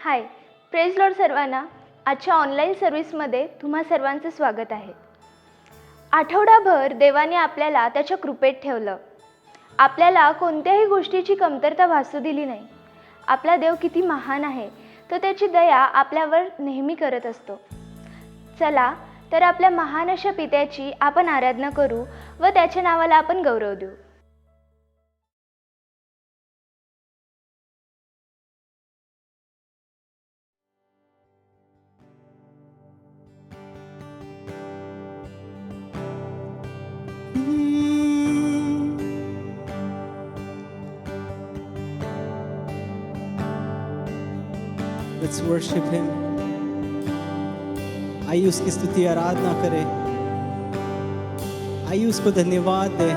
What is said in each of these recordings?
हाय, praise Lord सर्वांना. आजच्या online सर्व्हिसमध्ये तुम्हा सर्वांचं स्वागत आहे. आठवडाभर देवाने आपल्याला त्याच्या कृपेत ठेवलं. आपल्याला कोणत्याही गोष्टीची कमतरता भासू दिली नाही. आपला देव किती महान आहे, तो त्याची दया आपल्यावर नेहमी करत असतो. चला तर आपल्या महान अशा पित्याची आपण आराधना करू व त्याच्या नावाला आपण गौरव देऊ. Let's worship Him. आइए उसकी स्तुति आराधना करें. आइए उसको धन्यवाद दें.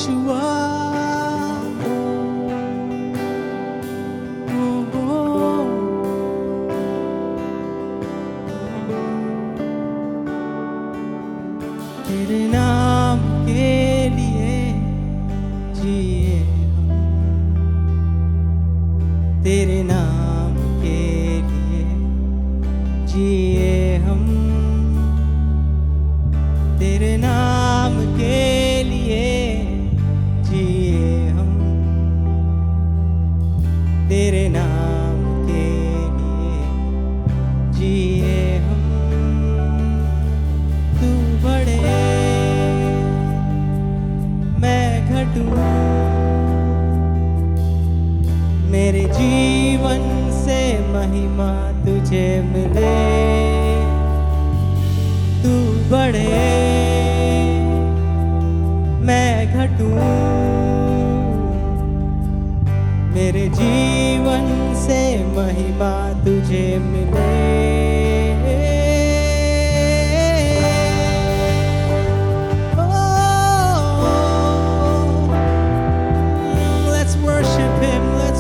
यहोवा, तेरे नाम के लिए जिए हम, तेरे नाम के लिए जिए हम, तेरे नाम के लिए जिए हम, तेरे नाम के लिए जिए हम. तू बड़े मैं घटूं, मेरे जीवन से महिमा तुझे मिले. तू बड़े मैं घटूं, मेरे जीवन से महिमा तुझे मिले.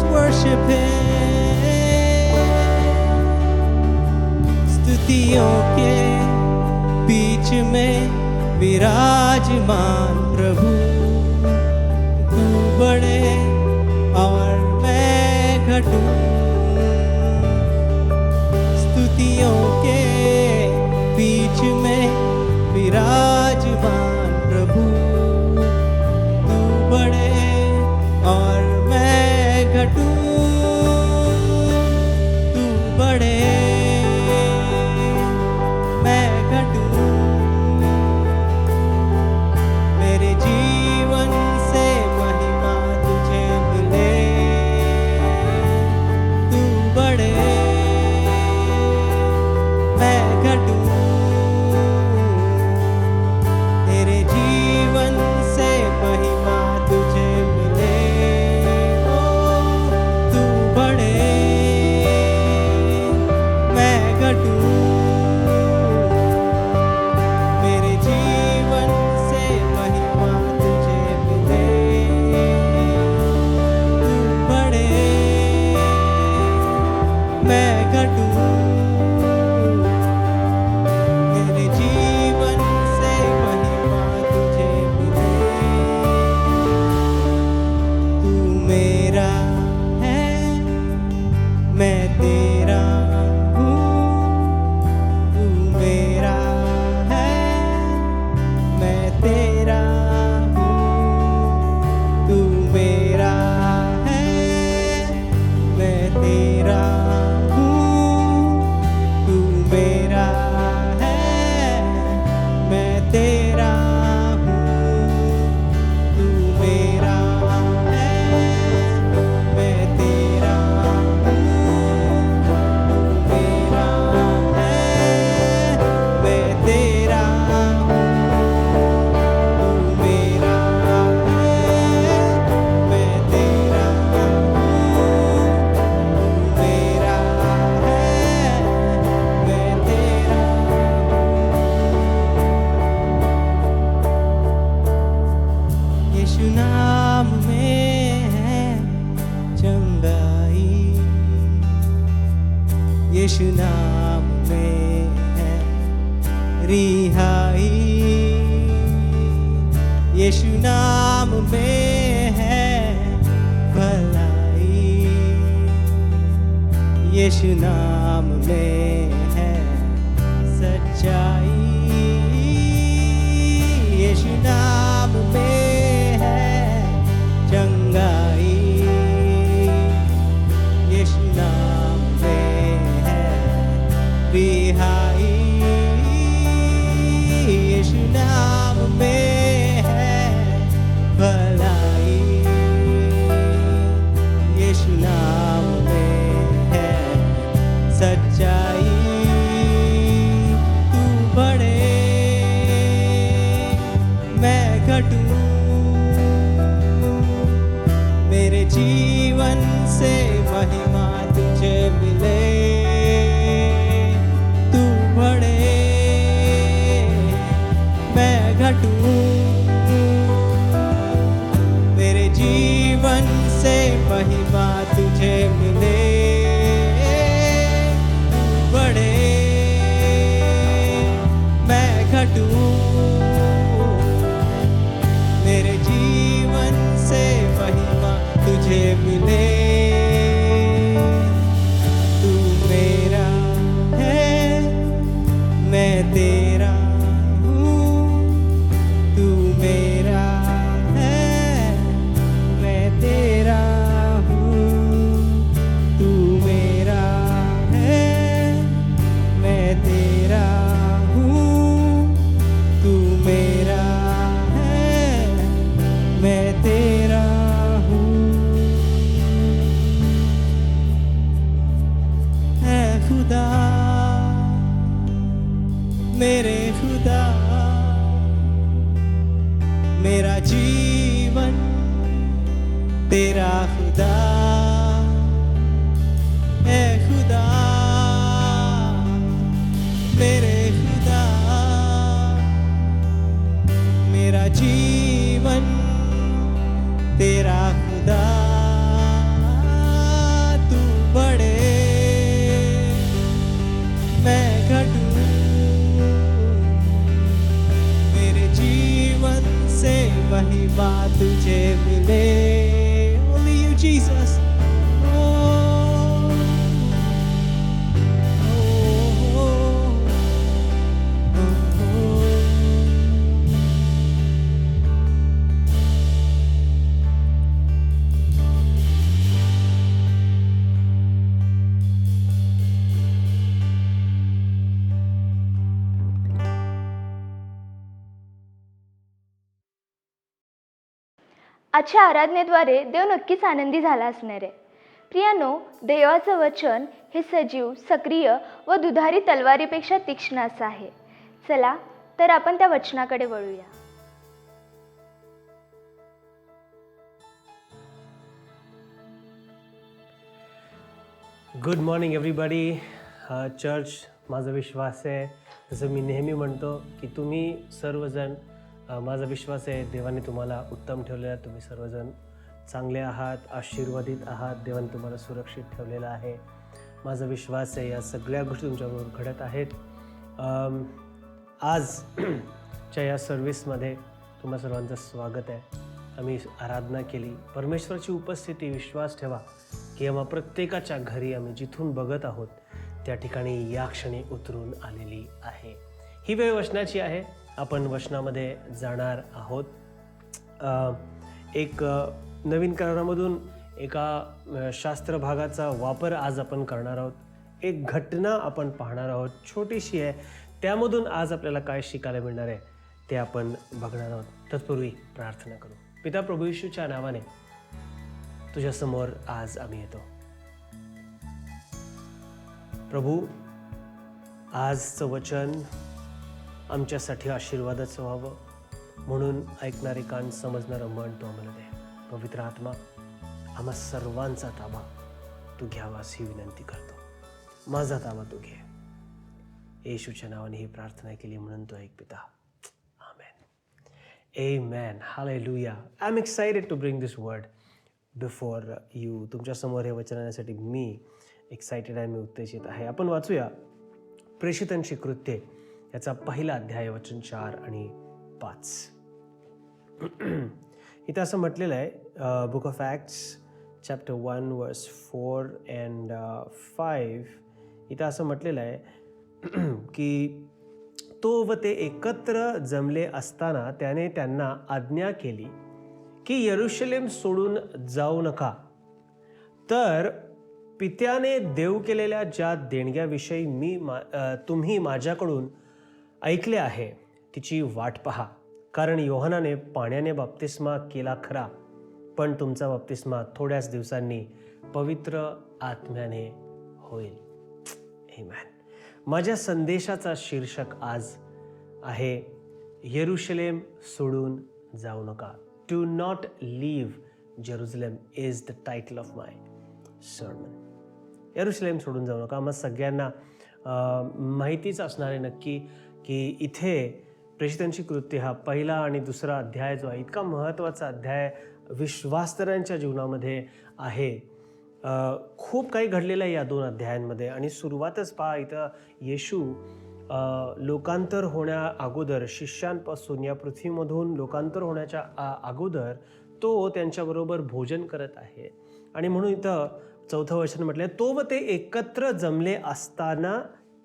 Worship Him. स्तुतियों के बीच में विराजमान प्रभु, तू बड़े और मैं घटूं. स्तुतियों के बीच में विराजमान प्रभु, तू बड़े और मैं घटूं. तू बड़े मैं घटूं, मेरे जीवन से महिमा तुझे मिले. तू बड़े मैं घटूं, तेरे जीवन से महिमा तुझे मिले. यीशु नाम में है रिहाई. यीशु नाम में है भलाई, यीशु नाम में है सच्चाई, यीशु नाम में है चंगाई, यीशु नाम में है रिहाई, यीशु नाम में है भलाई, यीशु नाम में है सच्चाई। तू बढ़े मैं घटूं, मेरे जीवन से महिमा तुझे मिले। तू बढ़े मैं घटूं, मेरे जीवन से महिमा तुझे मिले। तू बढ़े मैं घटूं, मेरे जीवन से महिमा तुझे मिले। तू मेरा है मैं तेरा हूँ, तू मेरा है मैं तेरा हूँ, तू मेरा है मैं तेरा हूँ, तू मेरा है मैं तेरा हूँ। है खुदा मेरे खुदा, मेरा जीवन तेरा खुदा है। खुदा मेरे खुदा, मेरा जीवन तेरा खुदा। तू बढ़े मैं घटूं, मेरे जीवन से महिमा तुझे मिले। Only you, Jesus. Oh, oh, oh, oh. आजच्या आराधनेद्वारे देव नक्कीच आनंदी झाला असणार आहे. प्रियानो, देवाचं वचन हे सजीव, सक्रिय व दुधारी तलवारीपेक्षा तीक्ष्ण असं आहे. चला तर आपण त्या वचनाकडे वळूया. Good morning everybody. चर्च, माझा विश्वास आहे जसं मी नेहमी म्हणतो की तुम्ही सर्वजण, माझा विश्वास आहे देवाने तुम्हाला उत्तम ठेवलेलं आहे. तुम्ही सर्वजण चांगले आहात, आशीर्वादित आहात. देवाने तुम्हाला सुरक्षित ठेवलेलं आहे. माझा विश्वास आहे या सगळ्या गोष्टी तुमच्याबरोबर घडत आहेत. आजच्या या सर्विसमध्ये तुम्हा सर्वांचं स्वागत आहे. आम्ही आराधना केली, परमेश्वराची उपस्थिती, विश्वास ठेवा की आम्हा प्रत्येकाच्या घरी आम्ही जिथून बघत आहोत त्या ठिकाणी या क्षणी उतरून आलेली आहे. ही वेळ वचनाची आहे. आपण वचनामध्ये जाणार आहोत. एक नवीन करारामधून एका शास्त्र भागाचा वापर आज आपण करणार आहोत. एक घटना आपण पाहणार आहोत, छोटीशी आहे. त्यामधून आज आपल्याला काय शिकायला मिळणार आहे ते आपण बघणार आहोत. तत्पूर्वी प्रार्थना करू. पिता प्रभू येशूच्या नावाने तुझ्यासमोर आज आम्ही येतो. प्रभू, आजचं वचन आमच्यासाठी आशीर्वादाचं व्हावं म्हणून ऐकणारे कान, समजणारं मन तू आम्हाला दे. पवित्र आत्मा, आम्हा सर्वांचा ताबा तू घ्यावास ही विनंती करतो. माझा ताबा तू घे. येशूच्या नावाने ही प्रार्थना केली म्हणून तो ऐक पिता. Amen. Hallelujah. I'm excited to bring this word before you. तुमच्या समोर हे वचन आणण्यासाठी मी एक्साइटेड आहे, मी उत्तेजित आहे. आपण वाचूया प्रेषितांची कृत्ये याचा पहिला अध्याय, वचन 4 आणि 5. इथं असं म्हटलेलं आहे बुक ऑफ ॲक्ट्स चॅप्टर 1 वर्स 4 अँड 5. इथं असं म्हटलेलं आहे की तो व ते एकत्र जमले असताना त्याने त्यांना आज्ञा केली की यरूशलेम सोडून जाऊ नका, तर पित्याने देव केलेल्या ज्या देणग्याविषयी तुम्ही माझ्याकडून ऐकले आहे तिची वाट पहा. कारण योहानाने पाण्याने बप्तिस्मा केला खरा, पण तुमचा बप्तिस्मा थोड्याच दिवसांनी पवित्र आत्म्याने होईल. आमेन. माझ्या संदेशाचा शीर्षक आज आहे यरूशलेम सोडून जाऊ नका. Do not leave Jerusalem is the title of my sermon. यरूशलेम सोडून जाऊ नका. मग सगळ्यांना माहितीच असणार आहे नक्की की इथे प्रेषितांची कृत्य हा पहिला आणि दुसरा अध्याय जो आहे इतका महत्त्वाचा अध्याय विश्वासतऱ्यांच्या जीवनामध्ये आहे. खूप काही घडलेलं आहे या 2 अध्यायांमध्ये. आणि सुरुवातच पहा, इथं येशू लोकांतर होण्या अगोदर, शिष्यांपासून या पृथ्वीमधून लोकांतर होण्याच्या अगोदर तो त्यांच्याबरोबर भोजन करत आहे. आणि म्हणून इथं 4थं वचन म्हटलं, तो व ते एकत्र जमले असताना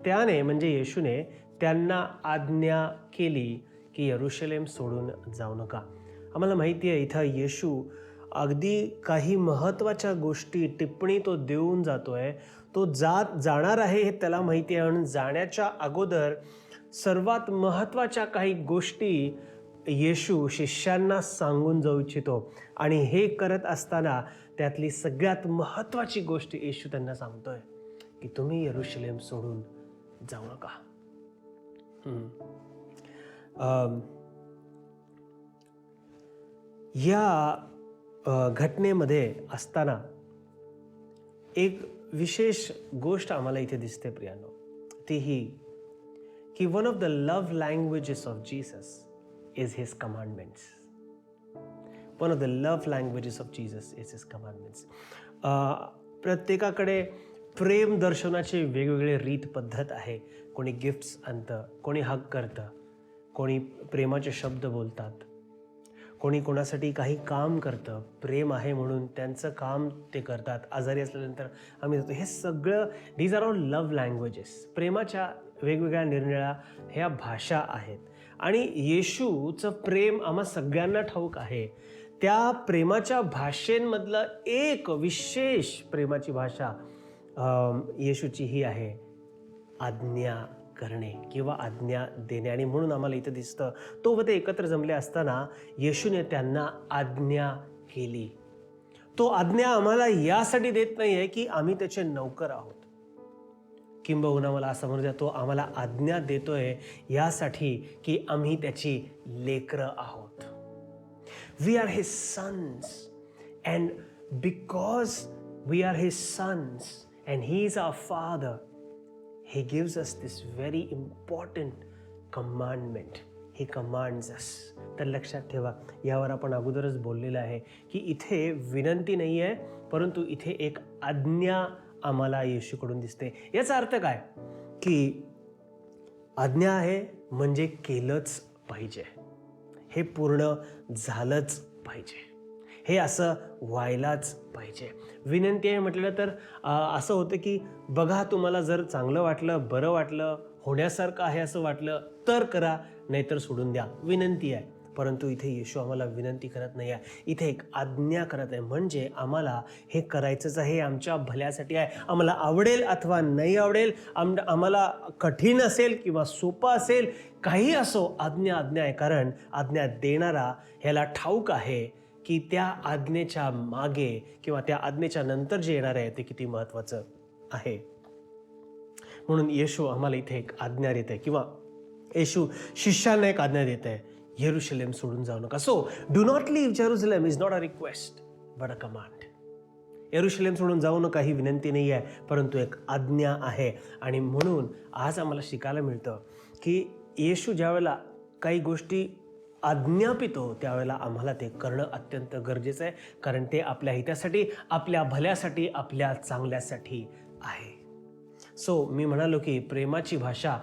त्याने म्हणजे येशूने त्यांना आज्ञा केली की यरूशलेम सोडून जाऊ नका. आम्हाला माहिती आहे इथं येशू अगदी काही महत्त्वाच्या गोष्टी टिप्पणी तो देऊन जातोय. तो जाणार आहे हे त्याला माहिती आहे. आणि जाण्याच्या अगोदर सर्वात महत्त्वाच्या काही गोष्टी येशू शिष्यांना सांगून जाऊ इच्छितो. आणि हे करत असताना त्यातली सगळ्यात महत्त्वाची गोष्ट येशू त्यांना सांगतोय की तुम्ही यरूशलेम सोडून जाऊ नका. या घटनेमध्ये असताना एक विशेष गोष्ट आम्हाला इथे दिसते प्रियानो. ती ही की one of the love languages of Jesus is his commandments. One of the love languages of Jesus is his commandments. प्रत्येकाकडे प्रेम दर्शवण्याची वेगवेगळे रीत पद्धत आहे. कोणी गिफ्ट्स आणतं, कोणी हग करतं, कोणी प्रेमाचे शब्द बोलतात, कोणी कोणासाठी काही काम करतं. प्रेम आहे म्हणून त्यांचं काम ते करतात. आजारी असल्यानंतर आम्ही जातो. हे सगळं these are all love languages. प्रेमाच्या वेगवेगळ्या निरनिळ्या ह्या भाषा आहेत. आणि येशूचं प्रेम आम्हा सगळ्यांना ठाऊक आहे. त्या प्रेमाच्या भाषेंमधलं एक विशेष प्रेमाची भाषा येशूची ही आहे आज्ञा करणे किंवा आज्ञा देणे. आणि म्हणून आम्हाला इथं दिसतं तो व ते एकत्र जमले असताना येशूने त्यांना आज्ञा केली. तो आज्ञा आम्हाला यासाठी देत नाही आहे की आम्ही त्याचे नौकर आहोत. किंबहुना मला असं म्हणू द्या, तो आम्हाला आज्ञा देतोय यासाठी की आम्ही त्याची लेकरं आहोत. We are his sons. And because we are his sons and he is our father, he gives us this very important commandment. He commands us. तर लक्षात ठेवा, यावर आपण अगोदरच बोललेलं आहे की इथे विनंती नाही आहे, परंतु इथे एक आज्ञा आम्हाला येशूकडून दिसते. याचा अर्थ काय की आज्ञा आहे म्हणजे केलंच पाहिजे, हे पूर्ण झालंच पाहिजे, हे असं व्हायलाच पाहिजे. विनंती आहे म्हटलं तर असं होतं की बघा, तुम्हाला जर चांगलं वाटलं, बरं वाटलं, होण्यासारखं आहे असं वाटलं तर करा, नाहीतर सोडून द्या. विनंती आहे. परंतु इथे येशू आम्हाला विनंती करत नाही आहे, इथे एक आज्ञा करत आहे. म्हणजे आम्हाला हे करायचंच आहे, आमच्या भल्यासाठी आहे. आम्हाला आवडेल अथवा नाही आवडेल, आम्हाला कठीण असेल किंवा सोपं असेल, काही असो, आज्ञा आज्ञा आहे. कारण आज्ञा देणारा ह्याला ठाऊक आहे की त्या आज्ञेच्या मागे किंवा त्या आज्ञेच्या नंतर जे येणार आहे ते किती महत्त्वाचं आहे. म्हणून येशू आम्हाला इथे एक आज्ञा देत आहे किंवा येशू शिष्यांना एक आज्ञा देत आहे, यरूशलेम सोडून जाऊ नका. So do not leave Jerusalem is not a request but a command. यरूशलेम सोडून जाऊ नका ही विनंती नाही आहे, परंतु एक आज्ञा आहे. आणि म्हणून आज आम्हाला शिकायला मिळतं की येशू ज्यावेळेला काही गोष्टी आज्ञापितो त्यावेळेला आम्हाला ते करणं अत्यंत गरजेचं आहे. कारण ते आपल्या हितासाठी, आपल्या भल्यासाठी, आपल्या चांगल्यासाठी आहे. सो मी म्हणालो की प्रेमाची भाषा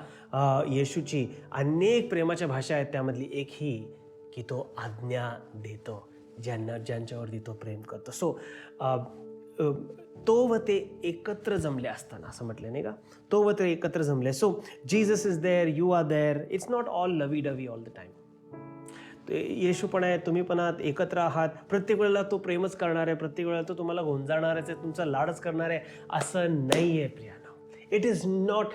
येशूची अनेक प्रेमाच्या भाषा आहेत, त्यामधली एक ही की तो आज्ञा देतो ज्यांच्यावरती तो प्रेम करतो. सो तो व ते एकत्र जमले असताना असं म्हटलं नाही का, तो व ते एकत्र जमले. So Jesus is there, you are there. It's not all lovey dovey all the time. येशू पण आहे, तुम्ही पण आहात, एकत्र आहात. प्रत्येक वेळेला तो प्रेमच करणार आहे, प्रत्येक वेळेला तो तुम्हाला गोंजाळणारच आहे, तुमचा लाडच करणार आहे असं नाही आहे प्रियानो. It is not.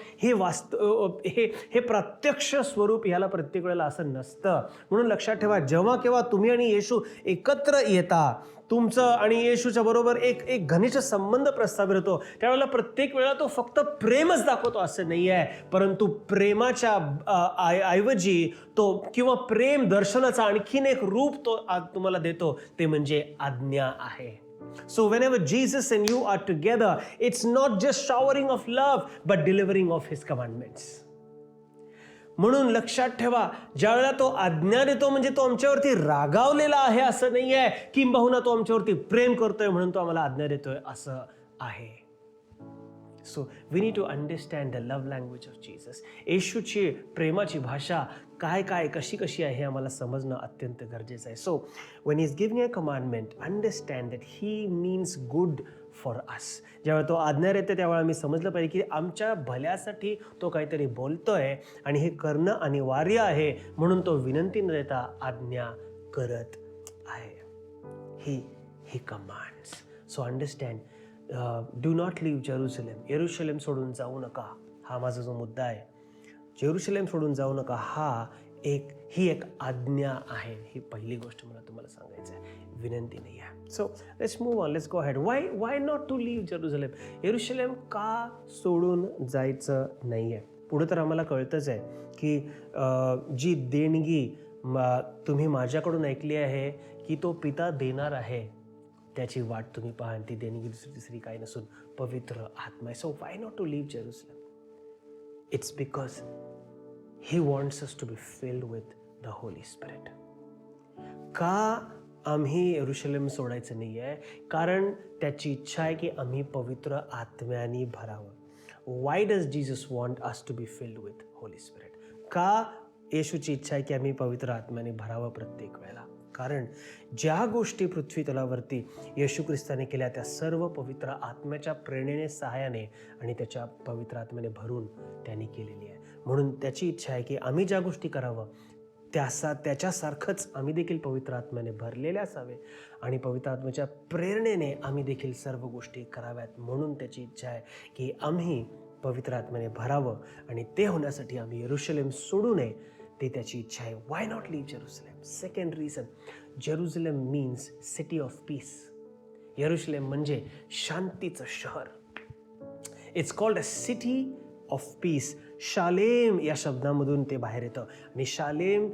हे प्रत्यक्ष स्वरूप ह्याला प्रत्येक वेळेला असं नसतं. म्हणून लक्षात ठेवा, जेव्हा केव्हा तुम्ही आणि येशू एकत्र येता, तुमचं आणि येशूच्या बरोबर एक घनिष्ठ संबंध प्रस्थापित होतो, त्यावेळेला प्रत्येक वेळा तो फक्त प्रेमच दाखवतो असं नाही आहे, परंतु प्रेमाच्या ऐवजी तो किंवा प्रेम दर्शनाचा आणखीन एक रूप तो तुम्हाला देतो, ते म्हणजे आज्ञा आहे. So whenever Jesus and you are together, it's not just showering of love, but delivering of his commandments. म्हणून लक्षात ठेवा, ज्यावेळेला तो आज्ञा देतो म्हणजे तो आमच्यावरती रागावलेला आहे असं नाही आहे, किंबहुना तो आमच्यावरती प्रेम करतोय म्हणून तो आम्हाला आज्ञा देतोय असं आहे. So we need to understand the love language of Jesus. येशूची प्रेमाची भाषा काय कशी आहे हे आम्हाला समजणं अत्यंत गरजेचं आहे. So when he is giving a commandment, understand that he means good for us. ज्यावेळेला तो आज्ञा देते त्यावेळेला आम्ही समजलं पाहिजे की आमच्या भल्यासाठी तो काहीतरी बोलतोय आणि हे करणं अनिवार्य आहे, म्हणून तो विनंती न देता आज्ञा करत आहे. ही commands. So understand, do not leave Jerusalem. येरुशलेम सोडून जाऊ नका, हा माझा जो मुद्दा आहे. जेरुसलेम सोडून जाऊ नका ही एक आज्ञा आहे. ही पहिली गोष्ट मला तुम्हाला सांगायचं आहे, विनंती नाही आहे. So let's move on, let's go ahead. Why not to leave Jerusalem? येरुशलेम का सोडून जायचं नाही आहे? पुढे तर आम्हाला कळतंच आहे की जी देणगी तुम्ही माझ्याकडून ऐकली आहे की तो पिता देणार आहे, त्याची वाट तुम्ही पहा. ती देणगी दुसरी काही नसून पवित्र आत्मा आहे. So why not to leave Jerusalem? It's because he wants us to be filled with the Holy spirit. का आम्ही येरुशलेम सोडायचं नाही आहे? कारण त्याची इच्छा आहे की आम्ही पवित्र आत्म्याने भरावं. Why does Jesus want us to be filled with holy spirit? का येशूची इच्छा आहे की आम्ही पवित्र आत्म्याने भरावं प्रत्येक वेळेला? कारण ज्या गोष्टी पृथ्वी तलावरती येशू ख्रिस्ताने केल्या त्या सर्व पवित्र आत्म्याच्या प्रेरणेने, सहाय्याने आणि त्याच्या पवित्र आत्म्याने भरून त्यांनी केलेली आहे. म्हणून त्याची इच्छा आहे की आम्ही ज्या गोष्टी करावं त्याच्यासारखंच आम्ही देखील पवित्र आत्म्याने भरलेले असावे आणि पवित्र आत्म्याच्या प्रेरणेने आम्ही देखील सर्व गोष्टी कराव्यात. म्हणून त्याची इच्छा आहे की आम्ही पवित्र आत्म्याने भरावं आणि ते होण्यासाठी आम्ही येरुशलेम सोडू नये, ते त्याची इच्छा आहे. Why not leave Jerusalem? Second reason, Jerusalem means city of peace. येरुशलेम म्हणजे शांतीचं शहर. It's called a city of peace. शालेम या शब्दामधून ते बाहेर येतं आणि शालेम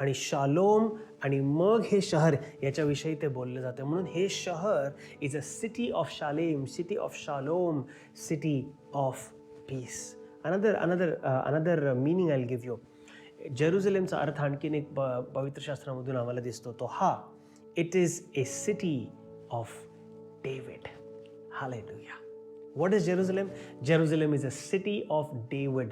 आणि शालोम आणि मग हे शहर याच्याविषयी ते बोललं जातं. म्हणून हे शहर is a city of Shalem, city of shalom, city of peace. Another meaning I will give you. जेरुसलेमचा अर्थ आणखीन एक पवित्र शास्त्रामधून आम्हाला दिसतो, तो हा, it is a city of David. Hallelujah. What is Jerusalem? Jerusalem is a city of David.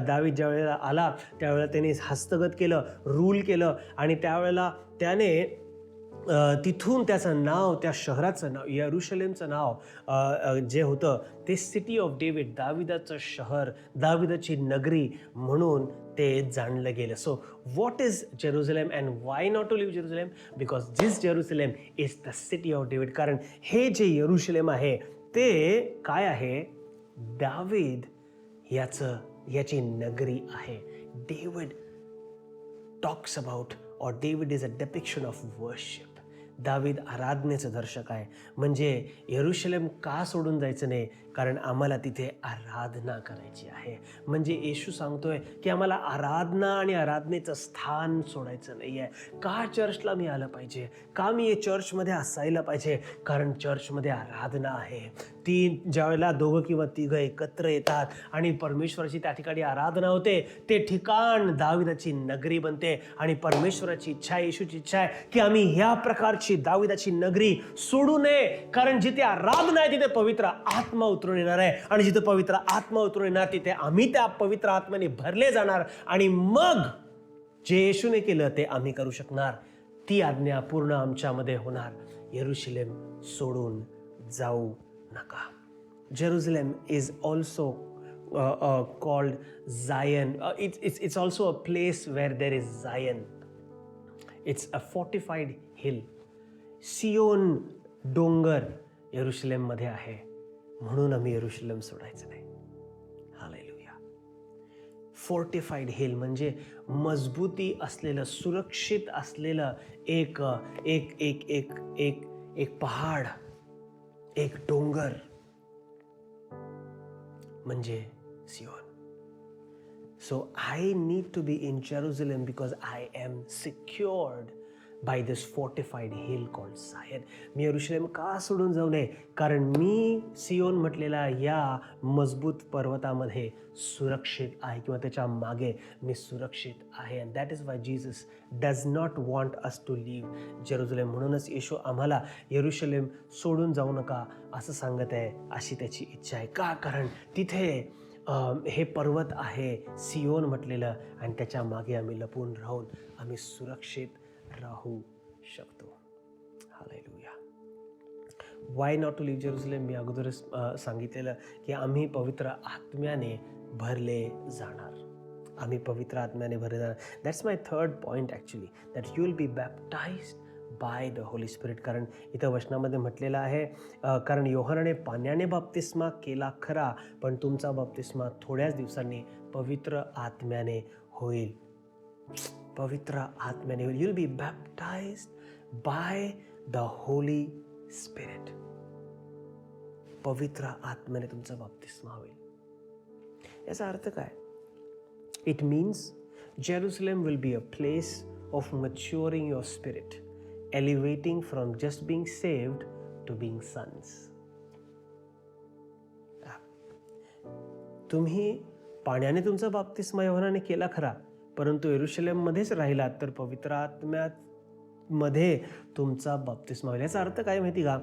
दावीद ज्या वेळेला आला त्यावेळेला त्याने हस्तगत केलं, रूल केलं आणि त्यावेळेला त्याने तिथून त्याचं नाव, त्या शहराचं नाव, येरुशलेमचं नाव जे होतं ते सिटी ऑफ डेव्हिड, दाविदाचं शहर, दाविदाची नगरी म्हणून ते जाणलं गेलं. So what is Jerusalem and why not to leave Jerusalem? Because this Jerusalem is the city of David. कारण हे जे येरुशलेम आहे ते काय आहे? दावीद याची नगरी आहे. डेव्हिड टॉक्स अबाउट, और David is a depiction of worship. दावीद आराधनेचं दर्शक आहे. म्हणजे येरुशलेम का सोडून जायचं नाही? कारण आम्हाला तिथे आराधना करायची आहे. म्हणजे येशू सांगतोय की आम्हाला आराधना आणि आराधनेचं स्थान सोडायचं नाही आहे. का चर्चला मी आलं पाहिजे? का मी चर्चमध्ये असायला पाहिजे? कारण चर्चमध्ये आराधना आहे. ती ज्यावेळेला दोघं किंवा तिघं एकत्र येतात आणि परमेश्वराची त्या ठिकाणी आराधना होते, ते ठिकाण दाविदाची नगरी बनते. आणि परमेश्वराची इच्छा आहे, येशूची इच्छा आहे की आम्ही ह्या प्रकारची दाविदाची नगरी सोडू नये. कारण जिथे आराधना आहे तिथे पवित्र आत्मा उतरून येणार आहे आणि जिथे पवित्र आत्मा उतरून येणार तिथे आम्ही त्या पवित्र आत्म्याने भरले जाणार आणि मग जे येशूने केलं ते आम्ही करू शकणार. ती आज्ञा पूर्ण आमच्यामध्ये होणार. यरुशलेम सोडून जाऊ नका. Jerusalem is also called Zion. It's also a place where there is Zion. It's a fortified hill. सियोन डोंगर यरुशलेममध्ये आहे, म्हणून आम्ही यरुशलेम सोडायचं नाही. हालेलुया. फोर्टिफाईड हिल म्हणजे मजबूती असलेलं, सुरक्षित असलेलं एक एक एक एक एक एक पहाड, एक डोंगर म्हणजे सियोन. So I need to be in Jerusalem because I am secured by this fortified hill called Zion. मी यरुशलेम का सोडून जाऊ नये? कारण मी सियोन म्हटलेला या मजबूत पर्वतामध्ये सुरक्षित आहे, किंवा त्याच्या मागे मी सुरक्षित आहे. And that is why Jesus does not want us to leave Jerusalem. म्हणूनच येशू आम्हाला यरुशलेम सोडून जाऊ नका असं सांगत आहे, अशी त्याची इच्छा आहे. का? कारण तिथे हे पर्वत आहे सियोन म्हटलेलं, आणि त्याच्या मागे आम्ही लपून राहून आम्ही सुरक्षित राहू शकतो. Hallelujah. Why not to leave Jerusalem? मी अगोदरच सांगितलेलं की आम्ही पवित्र आत्म्याने भरले जाणार. आम्ही पवित्र आत्म्याने भरले जाणार. That's my third point actually, that you will be baptised by the Holy Spirit. कारण इथं वचनामध्ये म्हटलेलं आहे, कारण योहानाने पाण्याने बाप्तिस्मा केला खरा, पण तुमचा बाप्तिस्मा थोड्याच दिवसांनी पवित्र आत्म्याने होईल. पवित्र आत्म्याने होईल. You will be baptised by the Holy Spirit. पवित्र आत्म्याने तुमचा बाप्तिस्मा होईल. याचा अर्थ काय? It means Jerusalem will be a place of maturing your spirit, elevating from just being saved to being sons. तुम्ही पाण्याने तुमचा बाप्तिस्मा योहानाने केला खरा, परंतु यरुशलेममध्येच राहिलात तर पवित्र आत्म्यामध्ये तुमचा बाप्तिस्मा होईल. याचा अर्थ काय माहिती का?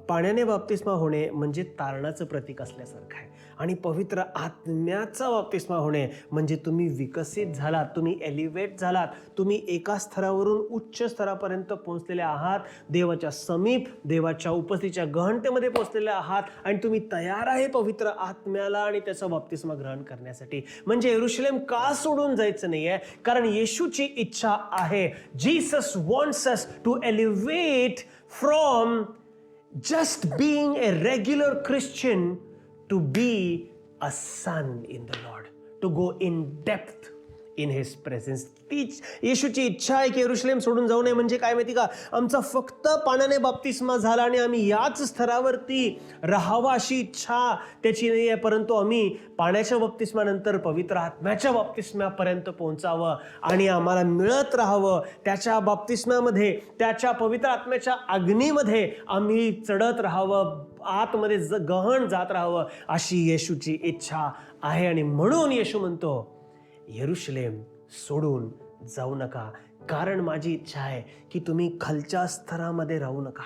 पाण्याने बाप्तिस्मा होणे म्हणजे तारणाचं प्रतीक असल्यासारखं आहे, आणि पवित्र आत्म्याचा बाप्तिस्मा होणे म्हणजे तुम्ही विकसित झालात, तुम्ही एलिव्हेट झालात, तुम्ही एका स्तरावरून उच्च स्तरापर्यंत पोहोचलेले आहात, देवाच्या समीप, देवाच्या उपस्थितीच्या गहनतेमध्ये पोहोचलेले आहात, आणि तुम्ही तयार आहे पवित्र आत्म्याला आणि त्याचा बाप्तिस्मा ग्रहण करण्यासाठी. म्हणजे यरुशलेम का सोडून जायचं नाही आहे? कारण येशूची इच्छा आहे. Jesus wants us to elevate from just being a regular Christian to be a son in the Lord, to go in depth in his presence. तीच येशूची इच्छा आहे की यरुशलेम सोडून जाऊ नये. म्हणजे काय माहिती का? आमचा फक्त पाण्याने बाप्तिस्मा झाला आणि आम्ही याच स्तरावरती राहावं अशी इच्छा त्याची नाही आहे, परंतु आम्ही पाण्याच्या बाप्तिस्मानंतर पवित्र आत्म्याच्या बाप्तिस्म्यापर्यंत पोहोचावं आणि आम्हाला मिळत राहावं. त्याच्या बाप्तिस्म्यामध्ये, त्याच्या पवित्र आत्म्याच्या अग्नीमध्ये आम्ही चढत राहावं, आतमध्ये गहन जात राहावं अशी येशूची इच्छा आहे. आणि म्हणून येशू म्हणतो, यरुशलेम सोडून जाऊ नका, कारण माझी इच्छा आहे की तुम्ही खालच्या स्तरामध्ये राहू नका.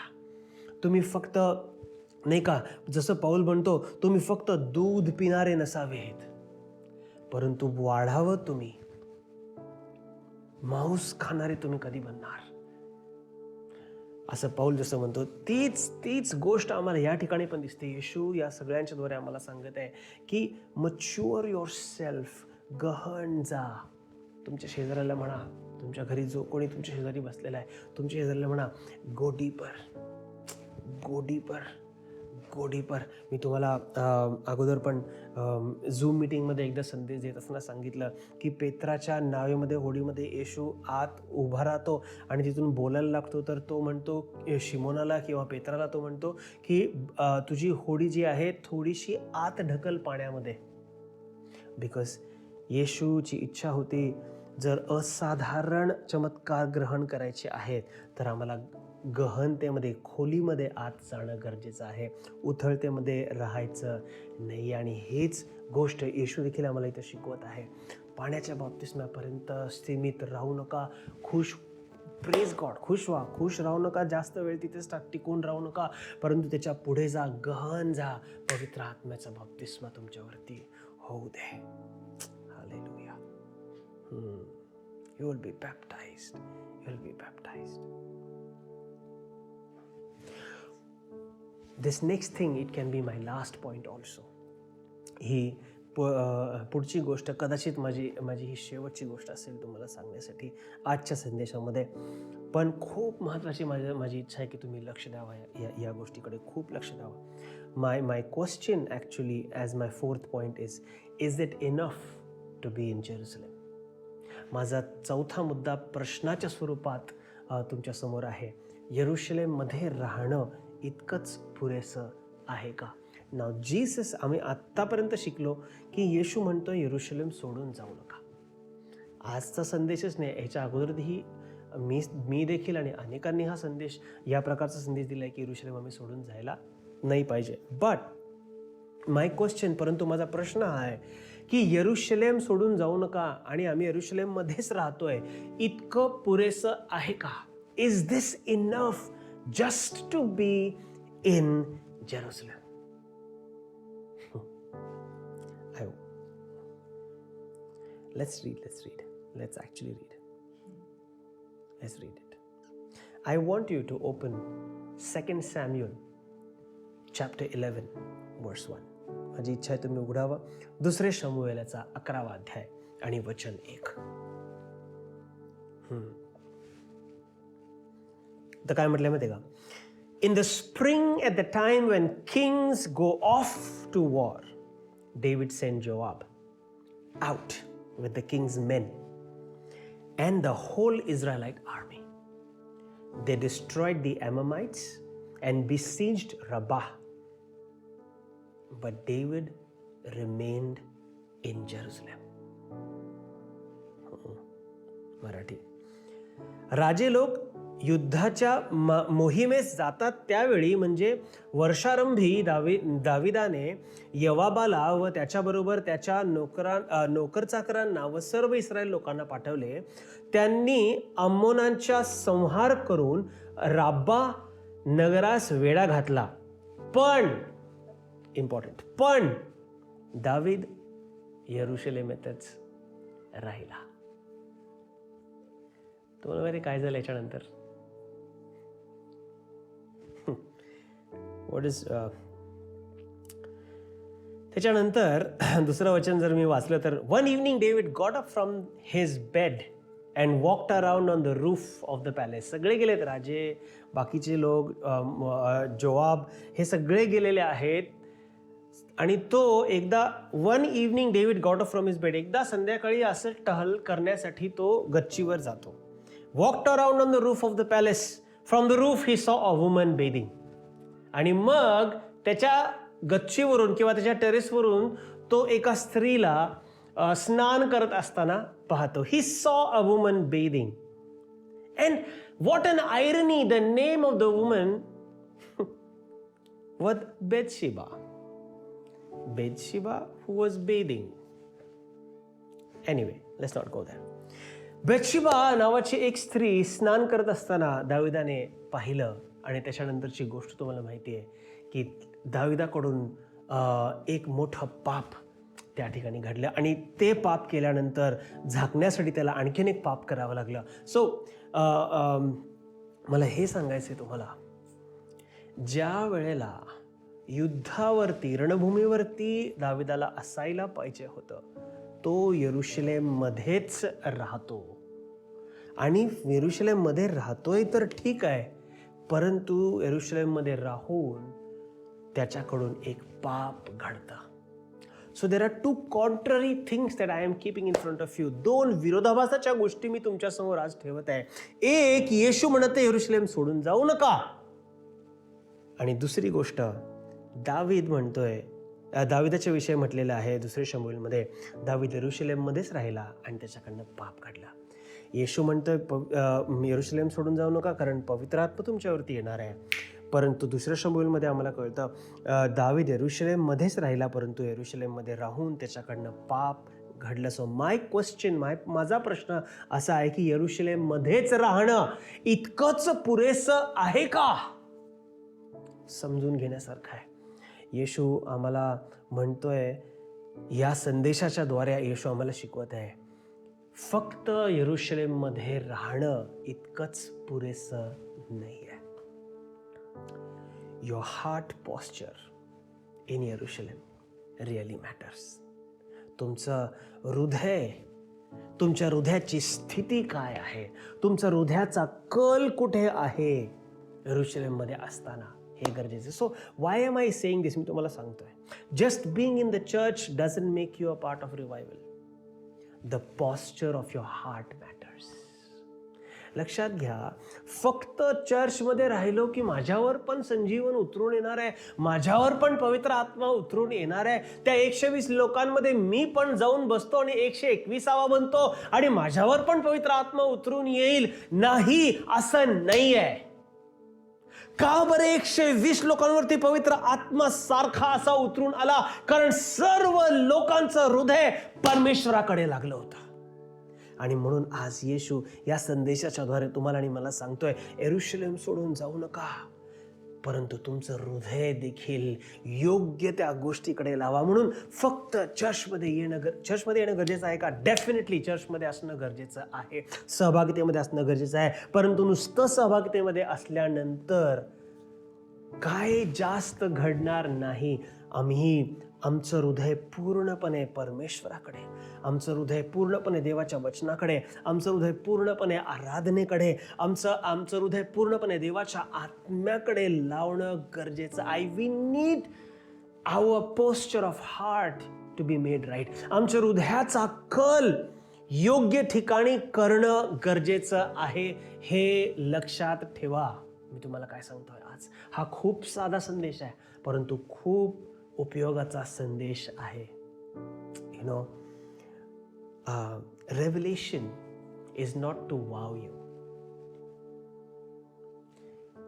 तुम्ही फक्त, नाही का, जसं पौल म्हणतो, तुम्ही फक्त दूध पिणारे नसावेत, परंतु वाढावं. तुम्ही मांस खाणारे तुम्ही कधी बनणार, असं पौल जसं म्हणतो. तीच गोष्ट आम्हाला या ठिकाणी पण दिसते. येशू या सगळ्यांच्या द्वारे आम्हाला सांगत आहे की मच्युअर युअर सेल्फ, गहन जा. तुमच्या शेजाऱ्याला म्हणा, तुमच्या घरी जो कोणी तुमच्या शेजारी बसलेला आहे, तुमच्या शेजाऱ्याला म्हणा, go deeper, go deeper, go deeper. मी तुम्हाला अगोदर पण झूम मिटिंगमध्ये एकदा संदेश देत असताना सांगितलं की पेत्राच्या नावेमध्ये, होडीमध्ये येशू आत उभा राहतो आणि तिथून बोलायला लागतो. तर तो म्हणतो शिमोनाला किंवा पेत्राला, तो म्हणतो की तुझी होडी जी आहे थोडीशी आत ढकल पाण्यामध्ये. बिकॉज येशूची इच्छा होती, जर असाधारण चमत्कार ग्रहण करायचे आहेत तर आम्हाला गहनतेमध्ये, खोलीमध्ये आत जाणं गरजेचं आहे, उथळतेमध्ये राहायचं नाही. आणि हेच गोष्ट येशू देखील आम्हाला इथं शिकवत आहे. पाण्याच्या बाप्तिस्म्यापर्यंत सीमित राहू नका. प्रेज गॉड, खुश व्हा, खुश राहू नका, जास्त वेळ तिथेच टिकून राहू नका, परंतु त्याच्या पुढे जा, गहन जा. पवित्र आत्म्याचा बाप्तिस्मा तुमच्यावरती होऊ दे. Hallelujah. You will be baptized. You will be baptized. This next thing, it can be my last point also. ही पुढची गोष्ट कदाचित माझी ही शेवटची गोष्ट असेल तुम्हाला सांगण्यासाठी आजच्या संदेशामध्ये, पण खूप महत्त्वाची माझी इच्छा आहे की तुम्ही लक्ष द्यावं या गोष्टीकडे, खूप लक्ष द्यावं. My question actually as my fourth point is it enough to be in Jerusalem. माझा चौथा मुद्दा प्रश्नाच्या स्वरूपात तुमच्यासमोर आहे. यरूशलेममध्ये राहणं इतकंच पुरेसं आहे का? नाव जीसस, आम्ही आत्तापर्यंत शिकलो की येशू म्हणतो यरूशलेम सोडून जाऊ नका. आजचा संदेशच नाही, ह्याच्या अगोदरही मी देखील आणि अनेकांनी हा संदेश, या प्रकारचा संदेश दिला आहे की यरूशलेम आम्ही सोडून जायला नाही पाहिजे. बट माय क्वेश्चन, परंतु माझा प्रश्न हा आहे की यरूशलेम सोडून जाऊ नका आणि आम्ही यरूशलेममध्येच राहतोय, इतकं पुरेसं आहे का? Is this enough just to be in Jerusalem? Let's read. Let's actually read. Let's read it. I want you to open 2 Samuel chapter 11 verse 1. माझी इच्छा आहे तुम्ही उघडावा 2 शमूएलाचा 11वा अध्याय आणि वचन 1. तर काय म्हटलंय माहिती का? In the spring, at the time when kings go off to war, David sent Joab out with the king's men and the whole Israelite army. They destroyed the Ammonites and besieged Rabbah. But David remained in Jerusalem. Marathi. राजे लोक युद्धाच्या मोहिमेस जातात त्यावेळी, म्हणजे वर्षारंभी दाविदाने यवाबाला व त्याच्याबरोबर त्याच्या नोकरचाकरांना व सर्व इस्रायल लोकांना पाठवले. त्यांनी अम्मोनांचा संहार करून राब्बा नगरास वेढा घातला. पण इम्पॉर्टंट, पण दावीद यरूशलेमेतच राहिला. तुम्हाला माहिती काय झालं याच्यानंतर? व्हॉट इज त्याच्यानंतर दुसरं वचन जर मी वाचलं तर, one evening David got up from his bed and walked around on the roof of the palace. सगळे गेलेत, राजे, बाकीचे लोक, जोआब, हे सगळे गेलेले आहेत. आणि तो एकदा, one evening David got up from his bed, एकदा संध्याकाळी असं टहल करण्यासाठी तो गच्चीवर जातो. Walked around on the roof of the palace. From the roof he saw a woman bathing. आणि मग त्याच्या गच्चीवरून किंवा त्याच्या टेरेसवरून तो एका स्त्रीला स्नान करत असताना पाहतो. He saw a woman bathing. And what an irony, the name of the woman was Bathsheba. Bathsheba who was bathing. Anyway, let's not go there. Bathsheba नावाची एक स्त्री स्नान करत असताना दाविदाने पाहिलं. आणि त्याच्यानंतरची गोष्ट तुम्हाला माहिती आहे की दाविदाकडून एक मोठं पाप त्या ठिकाणी घडलं आणि ते पाप केल्यानंतर झाकण्यासाठी त्याला आणखीन एक पाप करावं लागलं. सो मला हे सांगायचं आहे तुम्हाला, ज्या वेळेला युद्धावरती, रणभूमीवरती दाविदाला असायला पाहिजे होतं, तो यरूशलेममध्येच राहतो. आणि यरूशलेममध्ये राहतोय तर ठीक आहे, परंतु यरूशलेममध्ये राहून त्याच्याकडून एक पाप घडतं. So there are two contrary things that I am keeping in front of you. दोन विरोधाभासाच्या गोष्टी मी तुमच्यासमोर आज ठेवत आहे. एक, येशू म्हणते यरूशलेम सोडून जाऊ नका. आणि दुसरी गोष्ट, दावीद म्हणतोय, दाविदाच्या विषयी म्हटलेलं आहे 2 शमूएलमध्ये, दावीद यरूशलेममध्येच राहिला आणि त्याच्याकडनं पाप घडला. येशू म्हणतोय यरूशलेम सोडून जाऊ नका कारण पवित्र आत्मा तुमच्यावरती येणार आहे. परंतु 2 शमूएलमध्ये आम्हाला कळतं दावीद यरूशलेममध्येच राहिला, परंतु यरूशलेममध्ये राहून त्याच्याकडनं पाप घडलं. सो माय क्वेश्चन, माझा प्रश्न असा आहे की यरूशलेममध्येच राहणं इतकंच पुरेसं आहे का? समजून घेण्यासारखं आहे. येशू आम्हाला म्हणतोय, या संदेशाच्या द्वारे येशू आम्हाला शिकवत आहे, फक्त यरुशलेममध्ये राहणं इतकंच पुरेसं नाही आहे. Your heart posture in Jerusalem really matters. तुमचं हृदय, तुमच्या हृदयाची स्थिती काय आहे, तुमचा हृदयाचा कल कुठे आहे यरुशलेममध्ये असताना, हे गरजेचं. So why am I saying this? मी तुम्हाला सांगतोय, just being in the church doesn't make you a part of revival. The posture of your heart matters. लक्षात घ्या, फक्त चर्चमध्ये राहिलो की माझ्यावर पण संजीवन उतरून येणार आहे, माझ्यावर पण पवित्र आत्मा उतरून येणार आहे, त्या 120 लोकांमध्ये मी पण जाऊन बसतो आणि 121वा बनतो आणि माझ्यावर पण पवित्र आत्मा उतरून येईल, नाही, असं नाही आहे. का बरं 120 लोकांवरती पवित्र आत्मा सारखा असा उतरून आला? कारण सर्व लोकांचं हृदय परमेश्वराकडे लागलं होतं. आणि म्हणून आज येशू या संदेशाच्या द्वारे तुम्हाला आणि मला सांगतोय, यरुशलेम सोडून जाऊ नका, परंतु तुमचं हृदय देखील योग्य त्या गोष्टीकडे लावा. म्हणून फक्त चर्चमध्ये येणं गरजेचं आहे का? डेफिनेटली चर्चमध्ये असणं गरजेचं आहे, सहभागितेमध्ये असणं गरजेचं आहे. परंतु नुसतं सहभागितेमध्ये असल्यानंतर काय जास्त घडणार नाही. आमचं हृदय पूर्णपणे परमेश्वराकडे, आमचं हृदय पूर्णपणे देवाच्या वचनाकडे, आमचं हृदय पूर्णपणे आराधनेकडे, आमचं हृदय पूर्णपणे देवाच्या आत्म्याकडे लावणं गरजेचं आहे. We need our posture of heart to be made right. आमच्या हृदयाचा कल योग्य ठिकाणी करणं गरजेचं आहे, हे लक्षात ठेवा. मी तुम्हाला काय सांगतोय आज? हा खूप साधा संदेश आहे, परंतु खूप उपयोगाचा संदेश आहे. You know, revelation is not to wow you.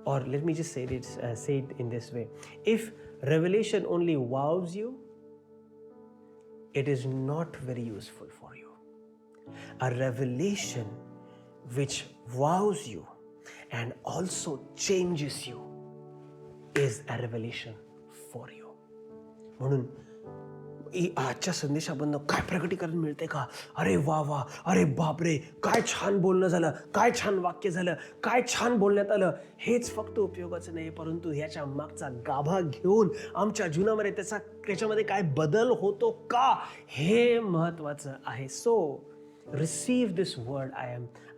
Or let me just say it in this way. If revelation only wows you, it is not very useful for you. A revelation which wows you and also changes you is a revelation for you. म्हणून आजच्या संदेशाबद्दल काय प्रकटीकरण मिळते का? अरे वा वा, अरे बापरे, काय छान बोलणं झालं, काय छान वाक्य झालं, काय छान बोलण्यात आलं, हेच फक्त उपयोगाचं नाही, परंतु ह्याच्या मागचा गाभा घेऊन आमच्या जीवनामध्ये त्याच्यामध्ये काय बदल होतो का, हे महत्वाचं आहे. So receive this word. I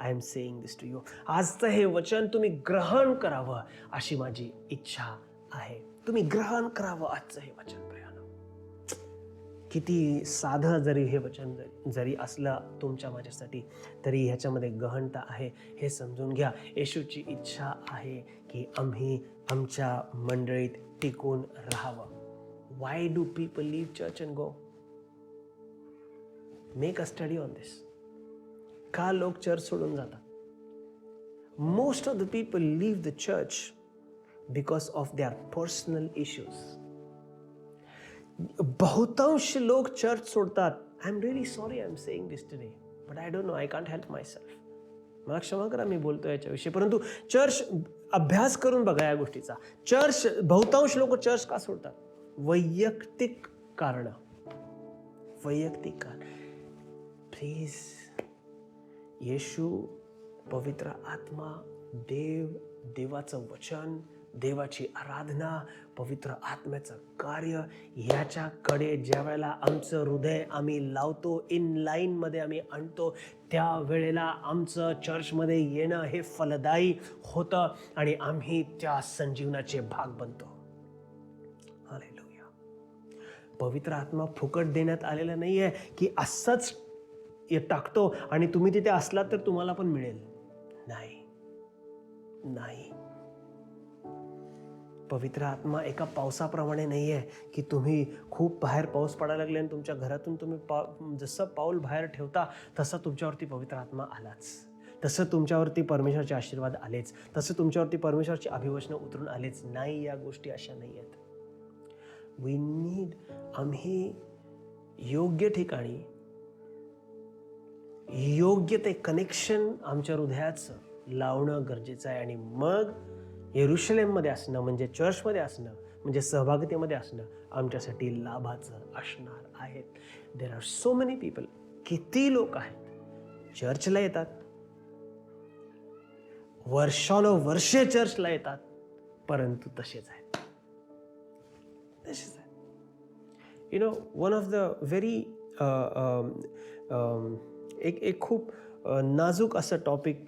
am saying this to you. आजचं हे वचन तुम्ही ग्रहण करावं अशी माझी इच्छा आहे. तुम्ही ग्रहण करावं आजचं हे वचन. किती साधं जरी हे वचन जरी असलं तुमच्या माझ्यासाठी, तरी ह्याच्यामध्ये गहनता आहे हे समजून घ्या. येशूची इच्छा आहे की आम्ही आमच्या मंडळीत टिकून राहावं. Why do people leave church and go? Make a study on दिस. का लोक चर्च सोडून जातात? Most of the people leave the church because of their personal issues. बहुतांश लोक चर्च सोडतात. I am really sorry I am saying this today, but I don't know, I can't help my self. मला क्षमा करा मी बोलतो याच्याविषयी, परंतु church अभ्यास करून बघा या गोष्टीचा. बहुतांश लोक चर्च का सोडतात? वैयक्तिक कारण. प्लीज, येशू, पवित्र आत्मा, देवाचं वचन, देवाची आराधना, पवित्र आत्म्याचं कार्य, ह्याच्याकडे ज्या वेळेला आमचं हृदय आम्ही लावतो, इन लाईनमध्ये आम्ही आणतो, त्या वेळेला आमचं चर्चमध्ये येणं हे फलदायी होतं आणि आम्ही त्या संजीवनाचे भाग बनतो. हालेलुया. पवित्र आत्मा फुकट देण्यात आलेला नाही आहे की असंच टाकतो आणि तुम्ही तिथे असलात तर तुम्हाला पण मिळेल. नाही. पवित्र आत्मा एका पावसाप्रमाणे नाही आहे की तुम्ही खूप बाहेर पाऊस पडायला लागले आणि तुमच्या घरातून तुम्ही जसं पाऊल बाहेर ठेवता तसं तुमच्यावरती पवित्र आत्मा आलाच, तसं तुमच्यावरती परमेश्वराचे आशीर्वाद आलेच, तसं तुमच्यावरती परमेश्वराची अभिवचनं उतरून आलेच. नाही, या गोष्टी अशा नाही आहेत. वी नीड, आम्ही योग्य ठिकाणी योग्य ते कनेक्शन आमच्या हृदयाचं लावणं गरजेचं आहे. आणि मग यरुशलेममध्ये असणं म्हणजे चर्चमध्ये असणं म्हणजे सहभागितेमध्ये असणं आमच्यासाठी लाभाचं असणार आहे. There are so many people. किती लोक आहेत चर्चला येतात, वर्षानुवर्षे चर्चला येतात, परंतु तसेच आहेत. You know, one of the very एक खूप नाजूक असं टॉपिक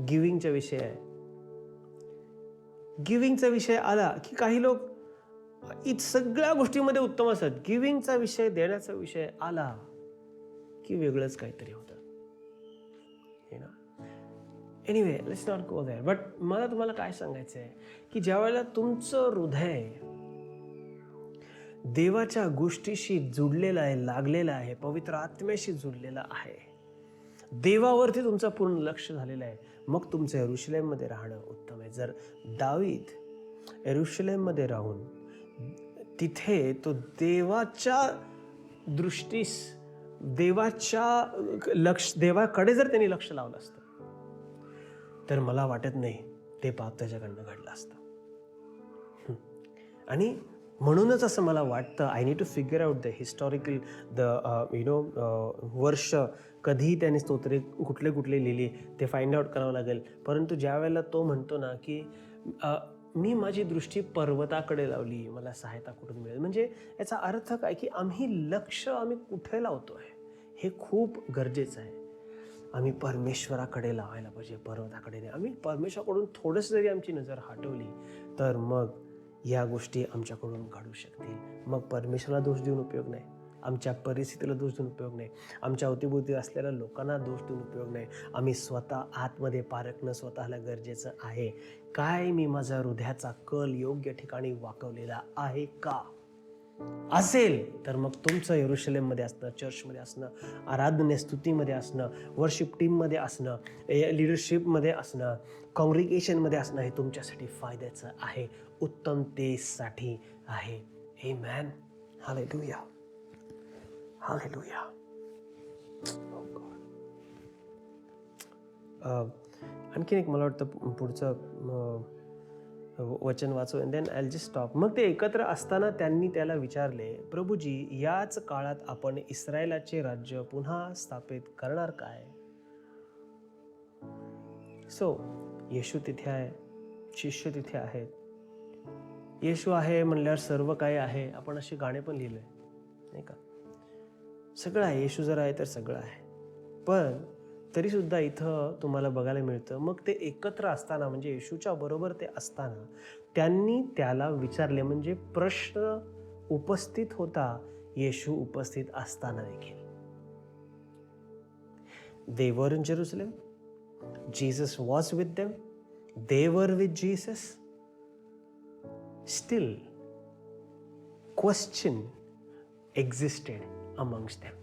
गिविंगच्या विषय आहे. गिविंगचा विषय आला की काही लोक सगळ्या गोष्टीमध्ये उत्तम असतात, गिविंगचा विषय, देण्याचा विषय आला की वेगळंच काहीतरी होतं. You know, anyway, let's not go there. But मला तुम्हाला काय सांगायचं आहे की ज्या वेळेला तुमचं हृदय देवाच्या गोष्टीशी जुडलेलं आहे, लागलेलं आहे, पवित्र आत्म्याशी जुडलेलं आहे, देवावरती तुमचं पूर्ण लक्ष झालेलं आहे, मग तुमचं यरूशलेममध्ये राहणं उत्तम आहे. जर दावीद यरूशलेममध्ये राहून तिथे तो देवाच्या दृष्टीस, देवाकडे जर त्यांनी लक्ष लावलं असतं तर मला वाटत नाही ते पाप त्याच्याकडनं घडलं असतं. आणि म्हणूनच असं मला वाटतं, I need to figure out the historical वर्ष, कधी त्याने स्तोत्रे कुठले कुठले लिहिली ते फाइंड आउट करावं लागेल. परंतु ज्या वेळेला तो म्हणतो ना की मी माझी दृष्टी पर्वताकडे लावली, मला सहायता कुठून मिळेल, म्हणजे याचा अर्थ काय की आम्ही कुठे लावतोय हे खूप गरजेचं आहे. आम्ही परमेश्वराकडे लावायला पाहिजे, पर्वताकडे नाही. आम्ही परमेश्वराकडून थोडंसं जरी आमची नजर हटवली तर मग या गोष्टी आमच्याकडून घडू शकतील. मग परमेश्वराला दोष देऊन उपयोग नाही, आमच्या परिस्थितीला दोष देऊन उपयोग नाही, आमच्या अवतीभोवती असलेल्या लोकांना दोष देऊन उपयोग नाही. आम्ही स्वतः आतमध्ये पारखणं स्वतःला गरजेचं आहे. काय मी माझा हृदयाचा कल योग्य ठिकाणी वाकवलेला आहे का? असेल तर मग तुमचं यरूशलेममध्ये असणं, चर्चमध्ये असणं, आराधने स्तुतीमध्ये असणं, वर्शिप टीममध्ये असणं, लिडरशिपमध्ये असणं, कॉंग्रिगेशनमध्ये असणं हे तुमच्यासाठी फायद्याचं आहे, उत्तमतेसाठी आहे. आमेन. Hallelujah, hallelujah. आणखीन एक मला वाटतं पुढचं वचन वाचू and then I will just stop. मग ते एकत्र असताना त्यांनी त्याला विचारले, प्रभूजी, याच काळात आपण इस्रायलाचे राज्य पुन्हा स्थापित करणार काय? सो येशू तिथे आहे, शिष्य तिथे आहेत. येशू आहे म्हणल्यावर सर्व काही आहे. आपण असे गाणे पण लिहिलंय नाही का? सगळं आहे, येशू जर आहे तर सगळं आहे. पण तरी सुद्धा इथं तुम्हाला बघायला मिळतं, मग ते एकत्र असताना म्हणजे येशूच्या बरोबर ते असताना त्यांनी त्याला विचारले, म्हणजे प्रश्न उपस्थित होता येशू उपस्थित असताना देखील. They were in Jerusalem. Jesus was with them. They were with Jesus. Still, question existed amongst them.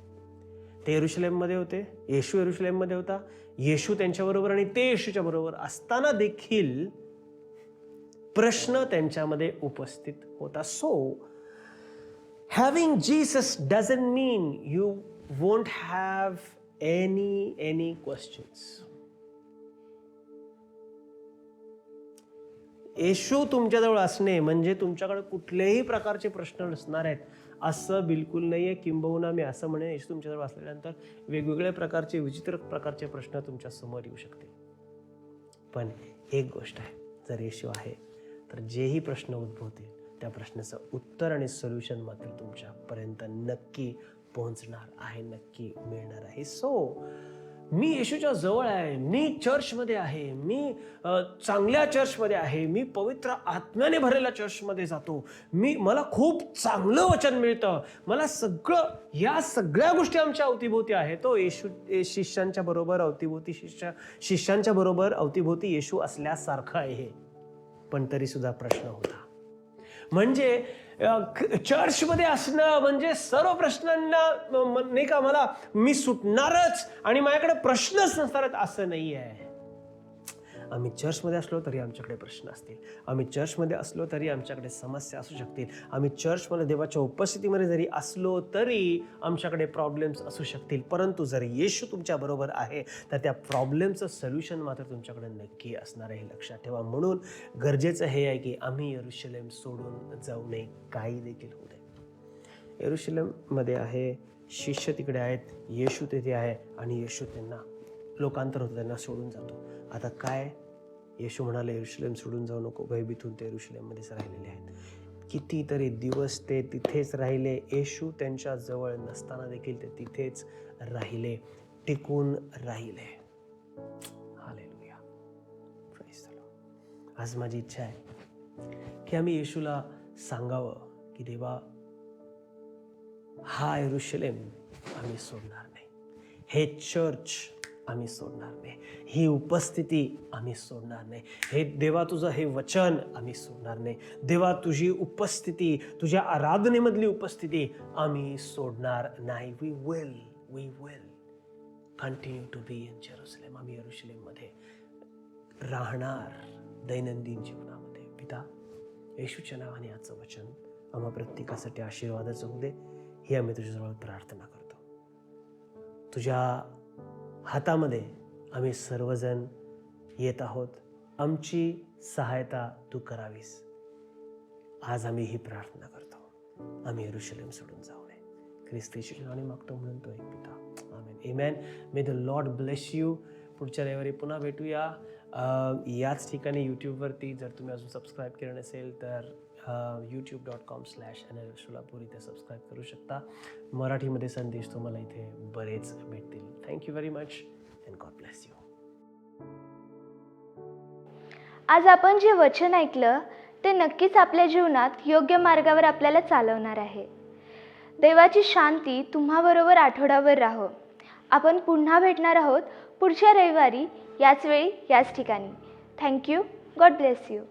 ते यरूशलेममध्ये होते, येशू यरूशलेममध्ये होता, येशू त्यांच्याबरोबर आणि ते येशूच्या बरोबर असताना देखील प्रश्न त्यांच्यामध्ये उपस्थित होता. So having Jesus doesn't mean you won't have any questions. येशू तुमच्याजवळ असणे म्हणजे तुमच्याकडे कुठलेही प्रकारचे प्रश्न नसणार आहेत असं बिलकुल नाही आहे. किंबहुना मी असं म्हणेन, येशू तुमच्याजवळ असल्यानंतर वेगवेगळ्या प्रकारचे, विचित्र प्रकारचे प्रश्न तुमच्या समोर येऊ शकतील. पण एक गोष्ट आहे, जर येशू आहे तर जेही प्रश्न उद्भवतील त्या प्रश्नाचं उत्तर आणि सोल्युशन मात्र तुमच्यापर्यंत नक्की पोहोचणार आहे, नक्की मिळणार आहे. सो मी येशूच्या जवळ आहे, मी चर्चमध्ये आहे, मी चांगल्या चर्चमध्ये आहे, मी पवित्र आत्म्याने भरलेल्या चर्चमध्ये जातो, मला खूप चांगलं वचन मिळतं, मला या सगळ्या गोष्टी आमच्या अवतीभोवती आहे. तो येशू शिष्यांच्या बरोबर अवतीभोवती शिष्यांच्या बरोबर अवतीभोवती येशू असल्यासारखं आहे. पण तरी सुद्धा प्रश्न होता. म्हणजे चर्चमध्ये असणं म्हणजे सर्व प्रश्नांना नाही का मी सुटणारच आणि माझ्याकडे प्रश्नच नसणार असं नाही आहे. आम्ही चर्चमध्ये असलो तरी आमच्याकडे प्रश्न असतील, आम्ही चर्चमध्ये असलो तरी आमच्याकडे समस्या असू शकतील, आम्ही चर्चमध्ये देवाच्या उपस्थितीमध्ये जरी असलो तरी आमच्याकडे प्रॉब्लेम्स असू शकतील. परंतु जर येशू तुमच्या बरोबर आहे तर त्या प्रॉब्लेमचं सोल्युशन मात्र तुमच्याकडे नक्की असणार आहे, लक्षात ठेवा. म्हणून गरजेचं हे आहे की आम्ही यरूशलेम सोडून जाऊ नये, काही देखील होऊ नये. यरूशलेममध्ये आहे, शिष्य तिकडे आहेत, येशू तिथे आहे आणि येशू त्यांना लोकांतर होतं, त्यांना सोडून जातो. आता काय, येशू म्हणाले यरूशलेम सोडून जाऊ नको, भयभीतून ते यरूशलेममध्येच राहिलेले आहेत. कितीतरी दिवस ते तिथेच राहिले. येशू त्यांच्या जवळ नसताना देखील ते तिथेच राहिले, टिकून राहिले. Hallelujah, praise the Lord. आज माझी इच्छा आहे की आम्ही येशूला सांगावं की देवा, हा यरूशलेम आम्ही सोडणार नाही, हे चर्च आम्ही सोडणार नाही, ही उपस्थिती आम्ही सोडणार नाही, हे देवा तुझं हे वचन आम्ही सोडणार नाही, देवा तुझी उपस्थिती, तुझ्या आराधनेमधली उपस्थिती आम्ही सोडणार नाही. We will continue to be in Jerusalem. आम्ही यरूशलेममध्ये राहणार दैनंदिन जीवनामध्ये. पिता, येशूच्या नावाने आजचं वचन आम्हा प्रत्येकासाठी आशीर्वादाचं होऊ दे, ही आम्ही तुझ्याजवळ प्रार्थना करतो. तुझ्या हातामध्ये आम्ही सर्वजण येत आहोत. आमची सहायता तू करावीस. आज आम्ही ही प्रार्थना करतो. आम्ही यरूशलेम सोडून जाऊ नये. ख्रिस्तीच्या नावाने मागतो म्हणून तो एक पिता. Amen. Amen. May the Lord bless you. पुढच्या रविवारी पुन्हा भेटूया याच ठिकाणी यूट्यूबवरती. जर तुम्ही अजून सबस्क्राईब केलं नसेल तर youtube.com/NLF सोलापूर इथे सबस्क्राईब करू शकता. मराठीमध्ये संदेश तुम्हाला इथे बरेच भेटतील. Thank you very much and God bless you. आज आपण जे वचन ऐकलं ते नक्कीच आपल्या जीवनात योग्य मार्गावर आपल्याला चालवणार आहे. देवाची शांती तुम्हाबरोबर आठवडाभर राहो. आपण पुन्हा भेटणार आहोत पुढच्या रविवारी याच वेळी याच ठिकाणी. थँक्यू. God bless you.